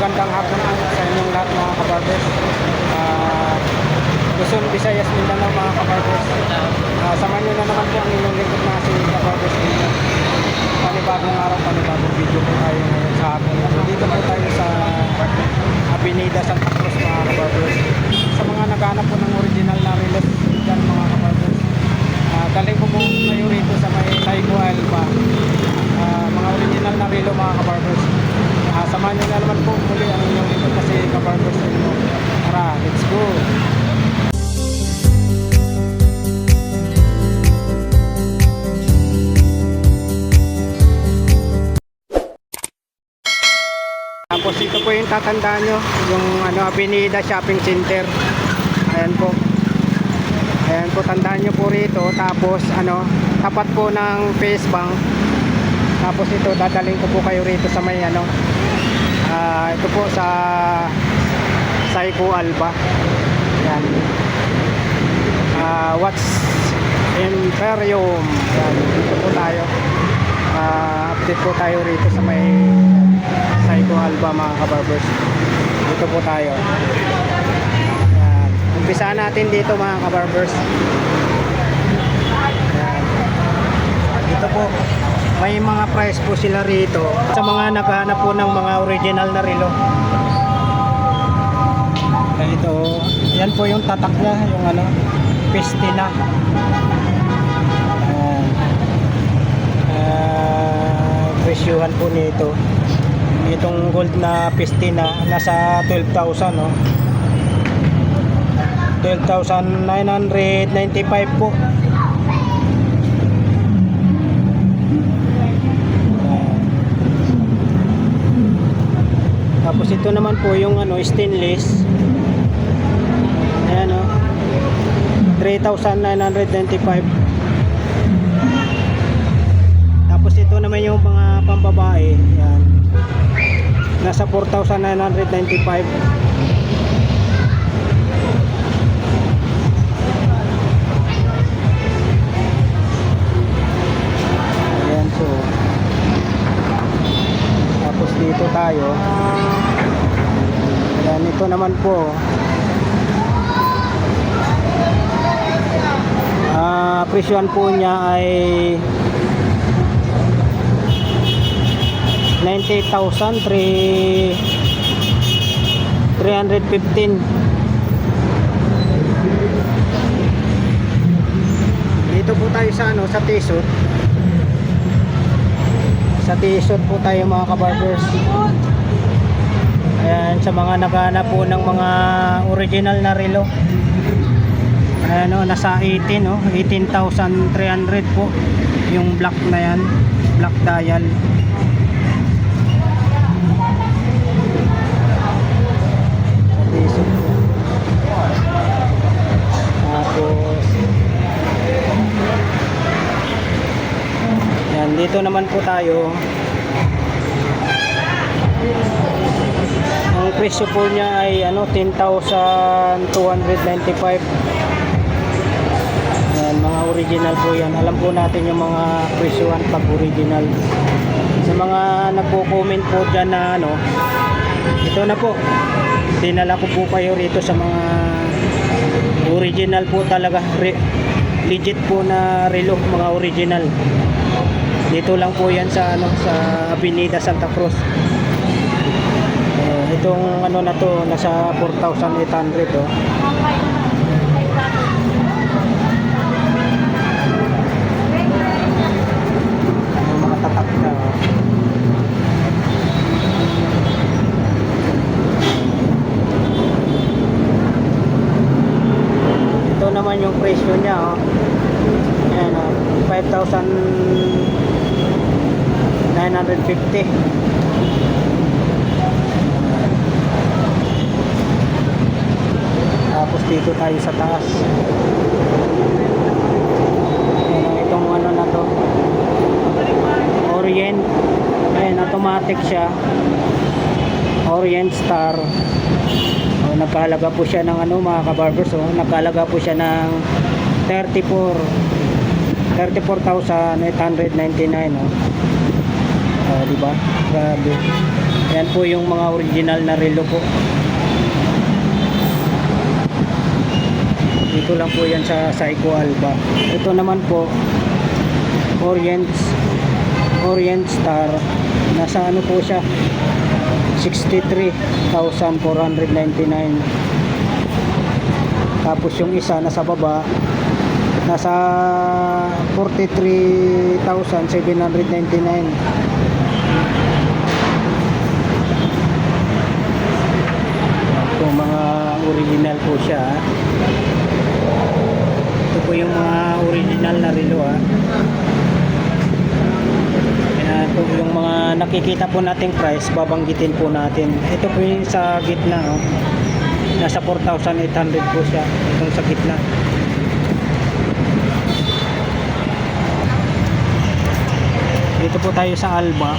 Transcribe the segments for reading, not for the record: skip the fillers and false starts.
magandang hapon po sa inyong lahat mga kabarbers. Luzon, Visayas, Mindanao mga kabarbers. Samahan nyo na naman po ang inyong lingkod na si kabarbers ninyo. Panibagong araw, panibagong video po tayo ngayon sa hapon. Dito po tayo sa Avenida Santa Cruz mga kabarbers. Sa mga naghanap po ng original na relos dyan mga kabarbers. Dalhin ko po kayo rito sa may Saigo Alba. Mga original na relo mga kabarbers. Samahan nyo na naman po muli ang inyong lingkod kasi kabarbers ninyo. Tara, let's go! Tapos ito po yung tatandaan nyo, yung Avenida Shopping Center. Ayan po. Ayan po, tandaan nyo po rito. Tapos tapat po ng Face Bank. Tapos ito, dadaling ko po kayo rito sa may ito po sa Saigo Alba. Ayan. What's Imperium. Ayan, dito po tayo. Update po tayo rito sa may Saigo Alba mga kabarbers. Dito po tayo. Ayan. Umpisa natin dito mga kabarbers. Ayan. Dito po may mga price po sila rito sa mga naghahanap po ng mga original na relo. Ito, yan po yung tatak niya, yung Pistina. Presyuhan po nito. Itong gold na Pistina nasa 12,000 no. 12,995 po. Tapos ito naman po yung stainless. Ayan 3,995. Tapos ito naman yung mga pambabae. Ayan. Nasa 4,995. Ayan po. Tapos dito tayo. Ayan, ito naman po presyohan po niya ay 90,315. Dito po tayo sa sa t-shirt. Sa t-shirt po tayo mga kabarbers. Ayan, sa mga naghahanap po ng mga original na relo. Ayan nasa 18,300 po yung black na yan, black dial. Tapos yan, dito naman po tayo. Ang presyo po niya ay 10,295. Yan, mga original po yan. Alam po natin yung mga presyohan pag original. Sa mga nagko-comment po dyan na ito na po, dinala ko po kayo rito sa mga original po talaga, legit po na relo, mga original. Dito lang po yan sa sa Avenida Santa Cruz. Itong na to nasa 4,800 mga tatak na ito naman yung presyo niya ayan 5,950. Tapos dito tayo sa taas. Itong na to, Orient. Ayan, automatic siya. Orient Star. Nagkahalaga po siya ng mga kabarbers. Nagkahalaga po siya ng 34,899 diba? Grabe. Yan po yung mga original na relo po. Dito lang po yan sa Seiko Alba. Ito naman po Orient Star. Nasa ano po siya, 63,499. Tapos yung isa nasa baba, nasa 43,799. Ito mga original po siya. Ito po yung mga original na relo ha. Kaya ito yung mga nakikita po nating price, babanggitin po natin. Ito po yung sa gitna oh. Nasa 4,800 po siya. Itong sa gitna. Dito po tayo sa Alba.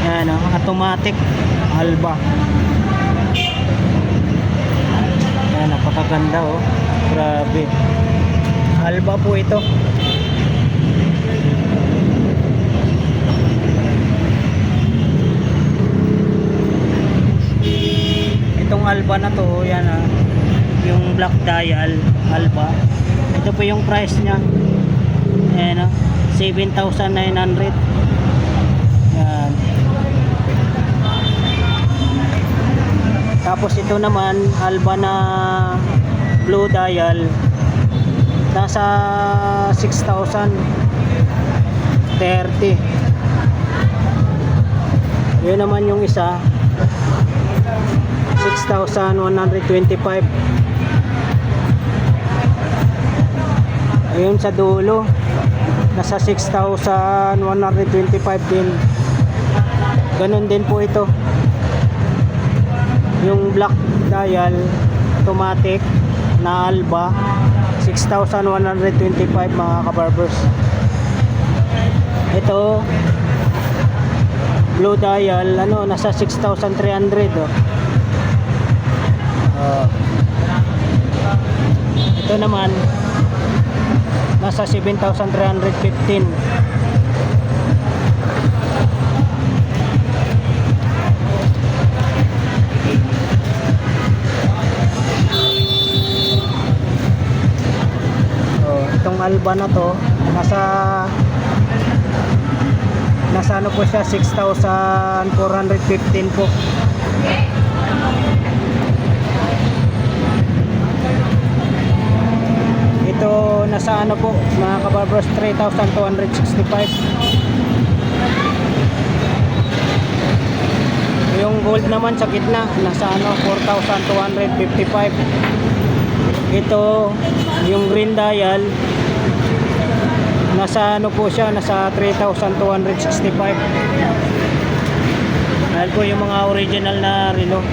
Yan oh, automatic Alba. Yan, napakaganda oh. Grabe. Alba po ito. Itong Alba na to, yan ah. Yung black dial Alba. Ito po yung price niya. Ayan ah, 7,900. Yan. Tapos ito naman Alba na blue dial, nasa 6,030. Yun naman yung isa, 6,125. Ayun sa dulo, nasa 6,125 din. Ganun din po ito. Yung black dial automatic na Alba, 6,125 mga kabarbers. Ito blue dial, ano, nasa 6,300 oh. Ito naman nasa 7,315. Itong Alba na to, nasa ano po siya, 6,415 po. Ito nasa ano po mga kabarbers, 3,265. Yung gold naman sa gitna, nasa ano, 4,255. Ito yung green dial, nasa ano po siya, nasa 3,265. Dahil po yung mga original na relo,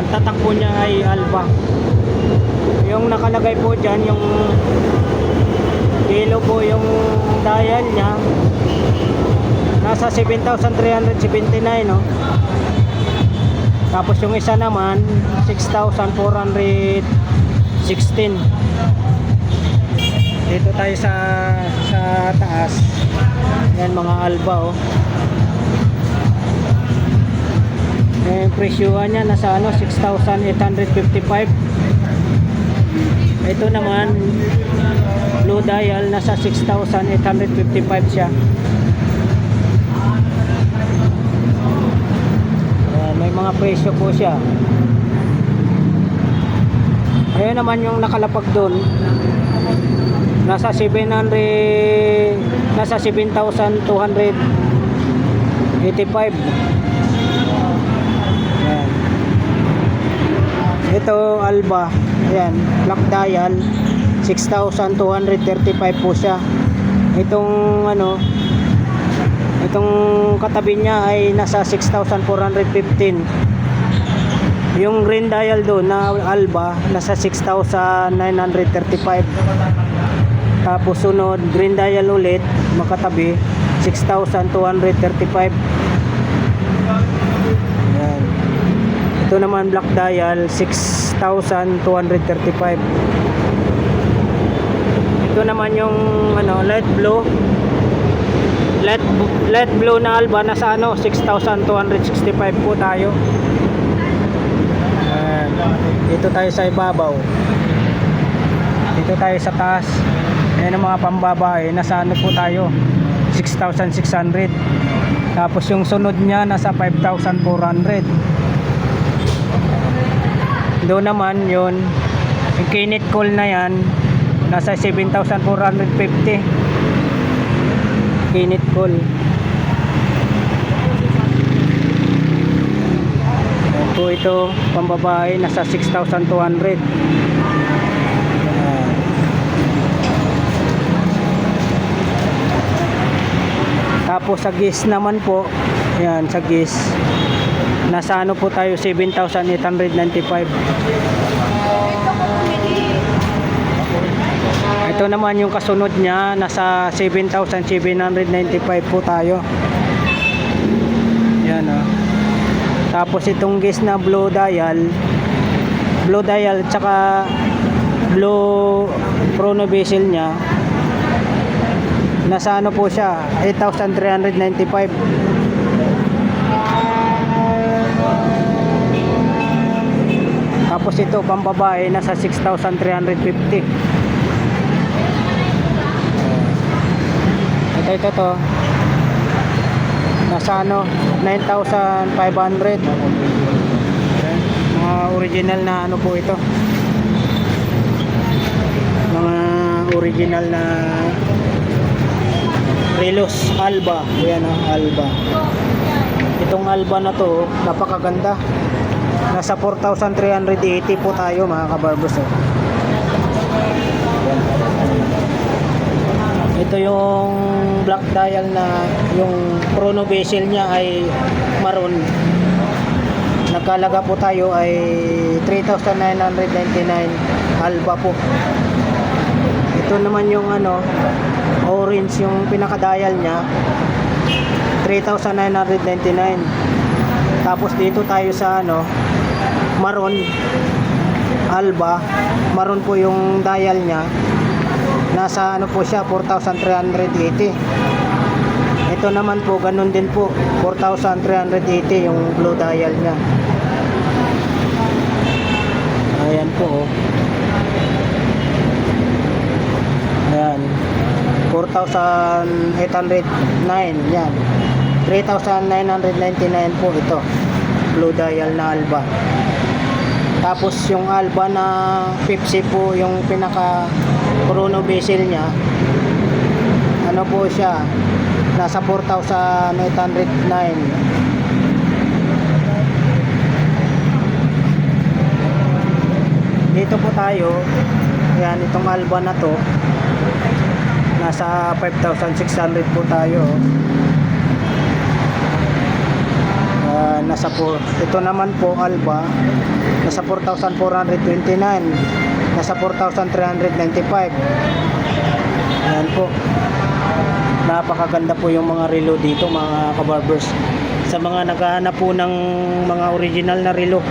tatak po niya ay Alba. Yung nakalagay po dyan, yung kilo po yung dial niya, nasa 7,379 no? Tapos yung isa naman 6,416. Dito tayo sa taas. Yan mga Alba oh. Yung presyuhan niya nasa ano, 6,855. Ito naman blue dial, nasa 6,855 siya. May mga presyo po siya. Ayun naman yung nakalapag doon, nasa 7,285. Ayan. Ito Alba, ayan, black dial, 6,235 po siya. Itong ano, itong katabi niya ay nasa 6,415. Yung green dial doon na Alba, nasa 6,935. Tapos sunod, green dial ulit, makatabi, 6,235. Ayan. Ito naman black dial, 6,235. Ito naman yung ano, light blue, Light blue na Alba nasa ano 6,265 po tayo. Ayan. Dito tayo sa ibabaw. Dito tayo sa taas. Ayan ang mga pambabae. Nasa ano po tayo 6,600. Tapos yung sunod niya nasa 5,400. Doon naman yun yung Kinit Cool na yan nasa 7,450. Kinit Cool. Ayan po ito pambabae nasa 6,200. Tapos sa GIS naman po, yan sa GIS nasa ano po tayo 7,895. Ito naman yung kasunod niya nasa 7,795 po tayo. Yan o. Tapos itong GIS na blue dial tsaka blue chrono bezel niya nasa ano po siya 8,395. Tapos ito pambabae nasa 6,350. Ito to nasa ano 9,500. Mga original na ano po ito, mga original na Relos Alba. Ayan o, Alba. Itong Alba na to napakaganda. Nasa 4,380 po tayo mga kabarbos. Ito yung black dial na yung chrono bezel niya ay maroon. Nagkalaga po tayo ay 3,999 Alba po. Ito naman yung ano orange yung pinaka-dial niya 3,999. Tapos dito tayo sa ano maroon Alba, maroon po yung dial niya. Nasa ano po siya 4,380. Ito naman po ganun din po 4,380 yung blue dial niya. Ayan po oh. Ayan 4,809 yan. 3,999 po ito blue dial na Alba. Tapos yung Alba na 50 po yung pinaka chrono bezel niya, ano po siya nasa 4,809. Dito po tayo, yan itong Alba na to nasa 5,600 po tayo. Nasa po, ito naman po Alba nasa 4,429, nasa 4,395. Ayan po, napakaganda po yung mga relo dito mga kabarbers. Sa mga naghahanap po ng mga original na relo,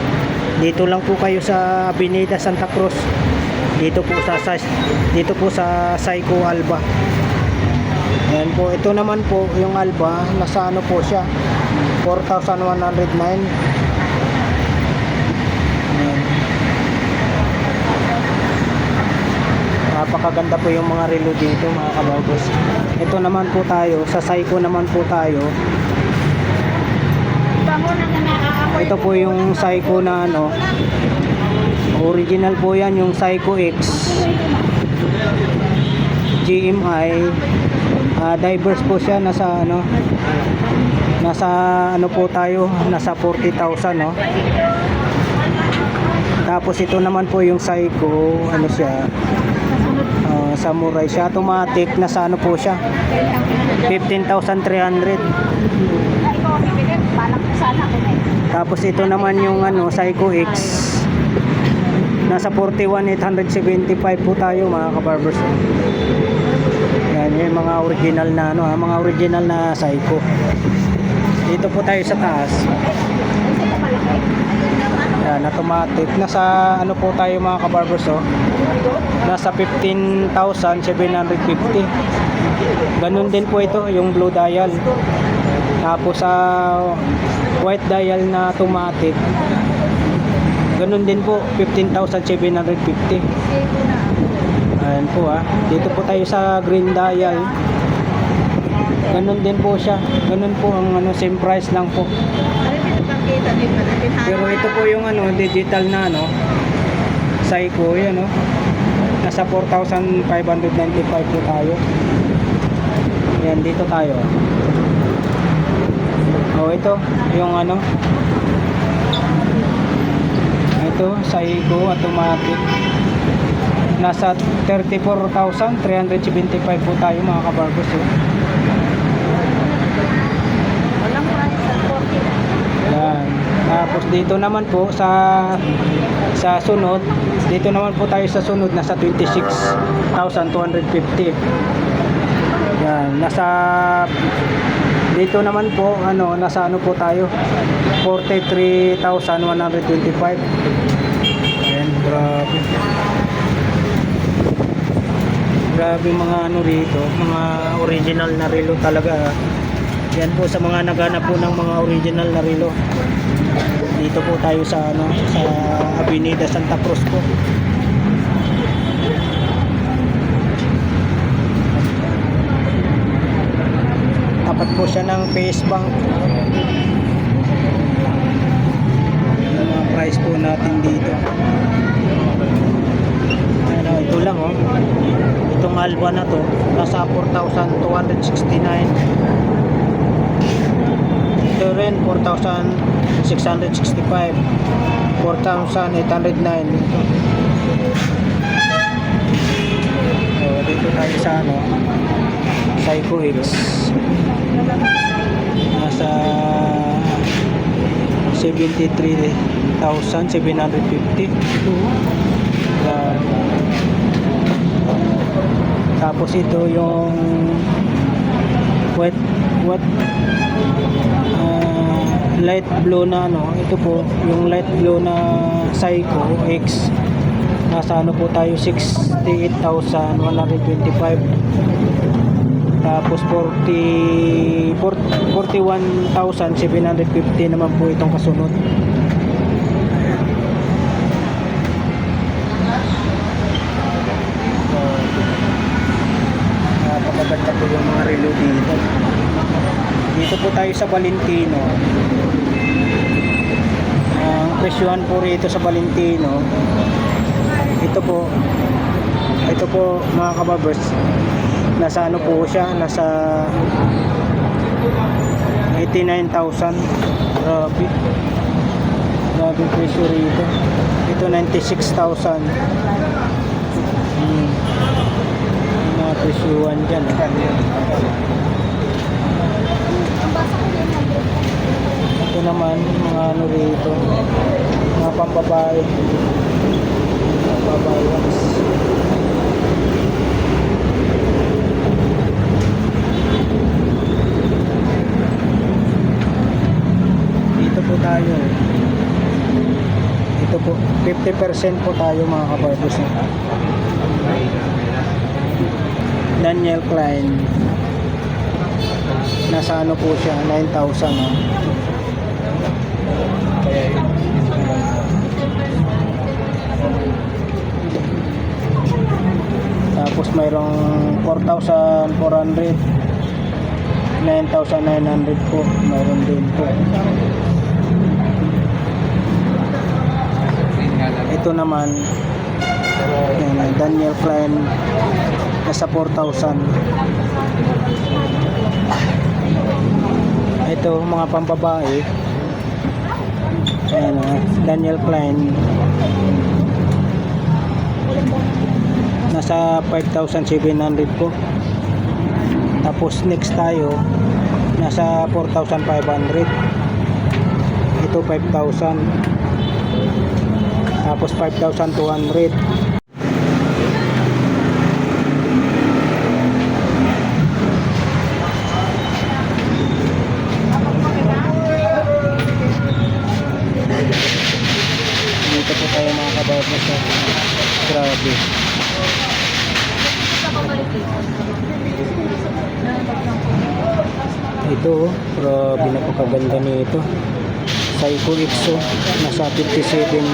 dito lang po kayo sa Avenida Santa Cruz, dito po sa Seiko Alba. Ayan po, ito naman po yung Alba nasa ano po siya 4,109. Napakaganda po yung mga relo dito mga kabarbers. Ito naman po tayo sa Seiko naman po tayo. Ito po yung Seiko na ano original po yan, yung Seiko X GMI. Diverse po siya, nasa ano po tayo, nasa 40,000 no. Tapos ito naman po yung Seiko ano siya Samurai siya, automatic, nasa ano po siya 15,300. Tapos ito naman yung ano Seiko X nasa 41,875 po tayo mga kabarbers. Yan yung mga original na ano, mga original na Seiko. Dito po tayo sa taas. Yan, automatic. Nasa ano po tayo mga kabarbers oh. Nasa 15,750. Ganun din po ito, yung blue dial. Tapos sa white dial na automatic, ganun din po, 15,750. Ayan po dito po tayo sa green dial. Ganun din po siya. Ganun po ang same price lang po. Pero ito po yung digital na Seiko, yan nasa 4,595 po tayo. Yan, dito tayo. Ito yung ito Seiko automatic, nasa 34,375 po tayo mga kabarkos. Walang price sa 40. Yan. Tapos dito naman po sa sunod, dito naman po tayo sa sunod, nasa 26,250. Yan, nasa dito naman po nasa po tayo, 43,125. Ayan, grabe. Grabe mga rito, mga original na relo talaga. Yan po sa mga naghanap po ng mga original na relo. Dito po tayo sa sa Avenida Santa Cruz po. Tapat po siya ng PS Bank. Yung mga price po natin dito. Ito lang itong Alba na to, nasa 4,269. Ito rin 4,665, 4,809. Dito tayo sa Seiko X, nasa 73,750. Tapos ito yung light blue na ito po yung light blue na Seiko X, nasa po tayo, 68,125. Tapos 41,750 naman po itong kasunod. Napakaganda po yung mga relo dito. Dito po tayo sa Valentino. Ang presyohan po rito sa Valentino, ito po mga kababers, nasa po siya, nasa 89,000. Grabe presyo rito. Ito 96,000. Mga presyuhan dyan. Ito naman mga rito, mga pambabae, ones. Dito po tayo, ito po 50% po tayo mga kabarbos. Daniel Klein, nasa po siya, 9,000. Tapos mayroong 4,400, 9,900 po, mayroon din po. Ito naman Daniel Klein, nasa 4,000. Ito mga pambabae, Daniel Klein, nasa 5,700 po. Tapos next tayo, nasa 4,500. Ito 5,000. Tapos 5,200. Dito po tayo mga kababos. Grabe. Ito, grabe na pagkaganda nito. Seiko Ixo, nasa 57,500.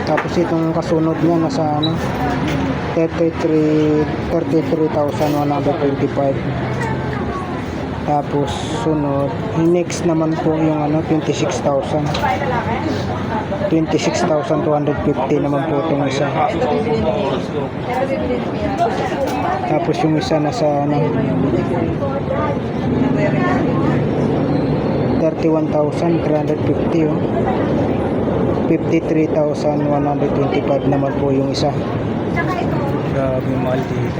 Tapos itong kasunod niya nasa ano 33,125. Tapos sunod, next naman po yung ano 26,250 naman po itong isa. Tapos yung isa nasa ano 31,350 oh. 53,125 naman po yung isa. Grabe mahal dito.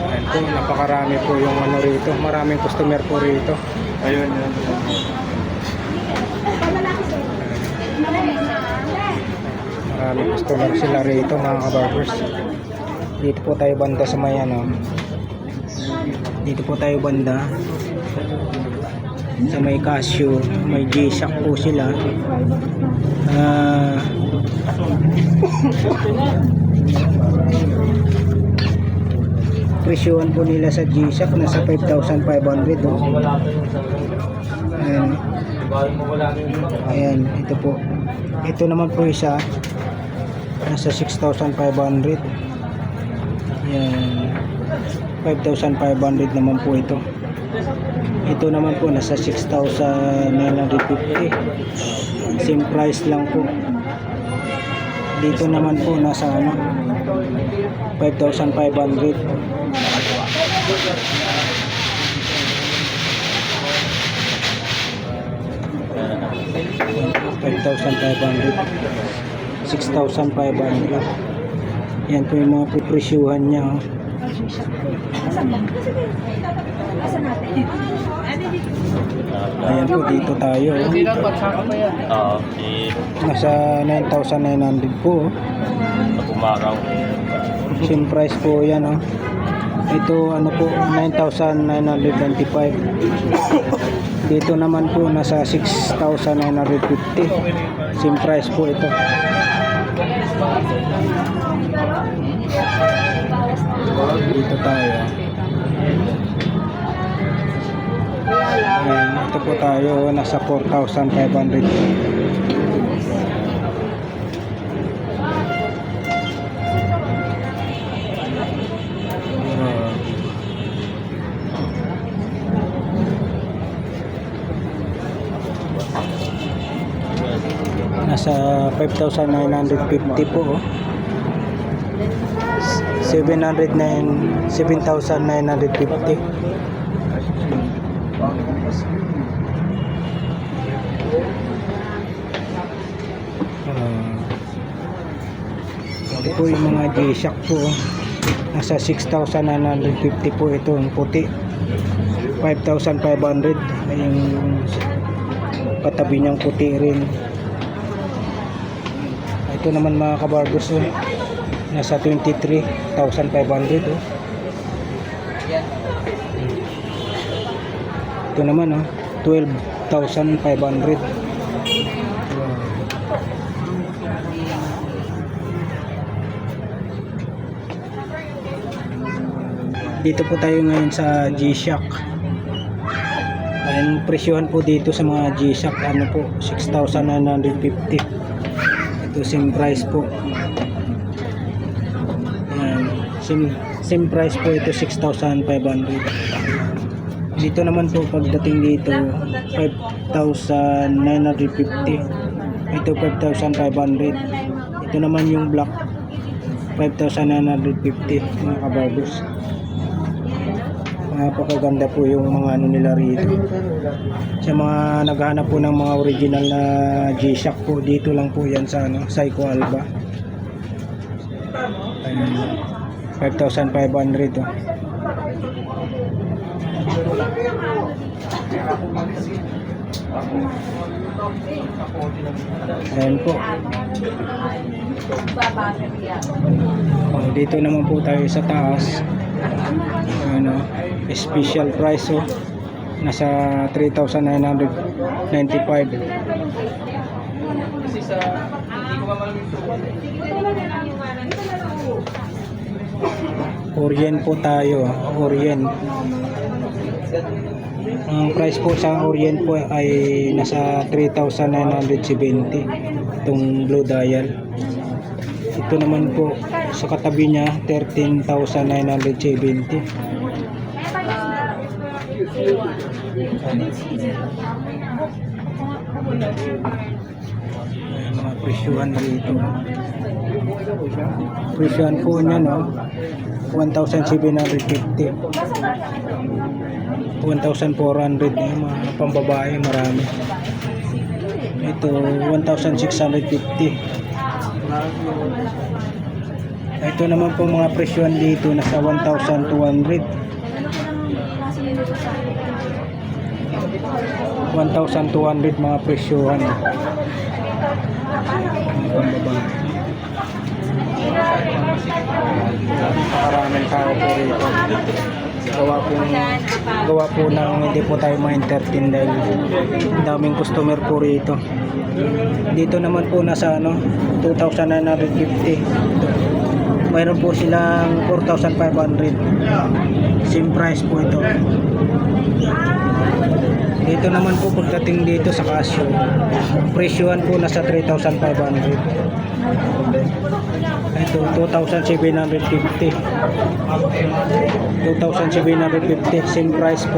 Ito, napakarami po yung ano rito. Maraming customer po rito. Ayun yan. Maraming customer sila rito mga kabarbers. Dito po tayo banda sa may ano. Dito po tayo banda sa may Casio, may G-Shock po sila. Presyohan po nila sa G-Shock nasa 5,500 oh. Ayan, ito po. Ito naman po isa nasa 6,500. Ayan, 5,500 naman po ito. Ito naman po nasa 6,950. Same price lang po. Dito naman po nasa ano 5,500. $6,500. Yan po yung mga presyuhan niya oh. Ayan po, dito tayo oh. Nasa 9,900 po oh. Same price po yan oh. Ito ano po 9,925. Dito naman po nasa 6,950. Same price po ito. Dito tayo. Ayan, ito po tayo nasa 4,500. Nasa 5,950 po oh. 7,950. Ito po yung mga G-Shock po oh. Nasa 6,950 po ito yung puti. 5,500 ay yung katabi niyang puti rin. Ito naman mga kabarbers oh. Nasa 23,500 oh. Ito naman oh 12,500. Dito po tayo ngayon sa G-Shock. Ang presyohan po dito sa mga G-Shock ano po 6,950. Ito same price po. Ayan, same price po ito 6,500. Dito naman po pagdating dito 5,950. Ito 5,500. Ito naman yung black 5,950 mga kabarbers. Napakaganda po yung mga ano nila rito. Sa mga naghahanap po ng mga original na G-Shock po, dito lang po yan sa ano, Seiko Alba. Ayan, 5,500 oh. Ayan po. Dito naman po tayo sa taas. Ano, special price oh. Nasa 3,995. Orient po tayo, Orient. Ang price po sa Orient po ay nasa 3,970 itong blue dial. Ito naman po sa katabi niya 13,970. Ay, mga presyuhan dito. Presyuhan po niya no 1,750, 1,400 eh, mga pambabae marami. Ito 1,650. Ito naman po mga presyuhan dito nasa 1,200, 1,200 mga presyuhan mga pambabae. Napakaraming tao po rito. Gawa po ng hindi po tayo ma-entertain dahil daming customer po rito. Dito naman po nasa 2,950. Mayroon po silang 4,500. Same price po ito. Dito naman po pagdating dito sa Casio, presyuhan po nasa 3,500. Ito 2,750. 2,750 same price po.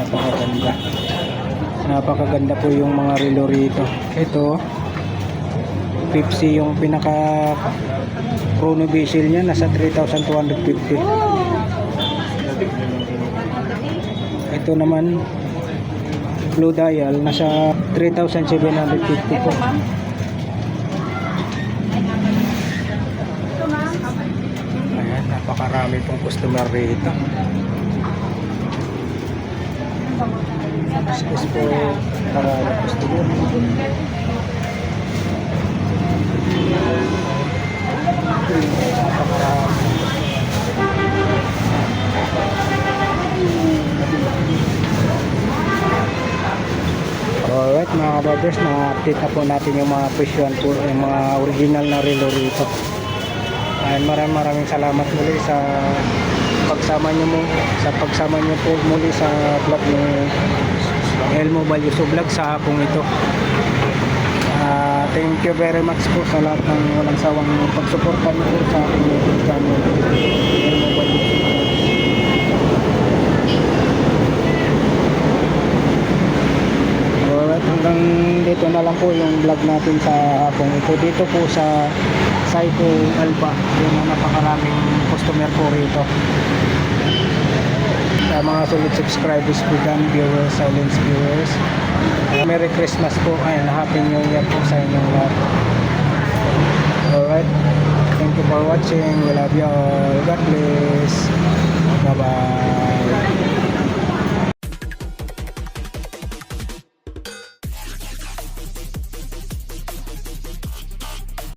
Napakaganda. Napakaganda po yung mga relo rito. Ito Pepsi yung pinaka chrono bezel niya nasa 3,250. Ito naman blue dial nasa 3,750 po. Ayan, napakarami pong customer rito. Excuse po para customer. Alright mga kababers, na-update na po natin yung mga presyuhan po, yung mga original na relo rito. Ayan, maraming salamat muli sa pagsama nyo po muli sa vlog ni Elmo Balyoso Vlog sa hapong ito. Thank you very much po sa lahat ng walang sawang pagsuporta niyo po sa aking YouTube channel Elmo Balyoso Vlog. Alright, hanggang dito na lang po yung vlog natin sa hapong ito. Dito po sa Psycho Alba, yung napakaraming customer po rito. Sa mga solid subscribers po dyan, viewers, silent viewers, Merry Christmas po and Happy New Year po sa inyong lahat. Alright, thank you for watching. We love you all. God bless. Bye bye.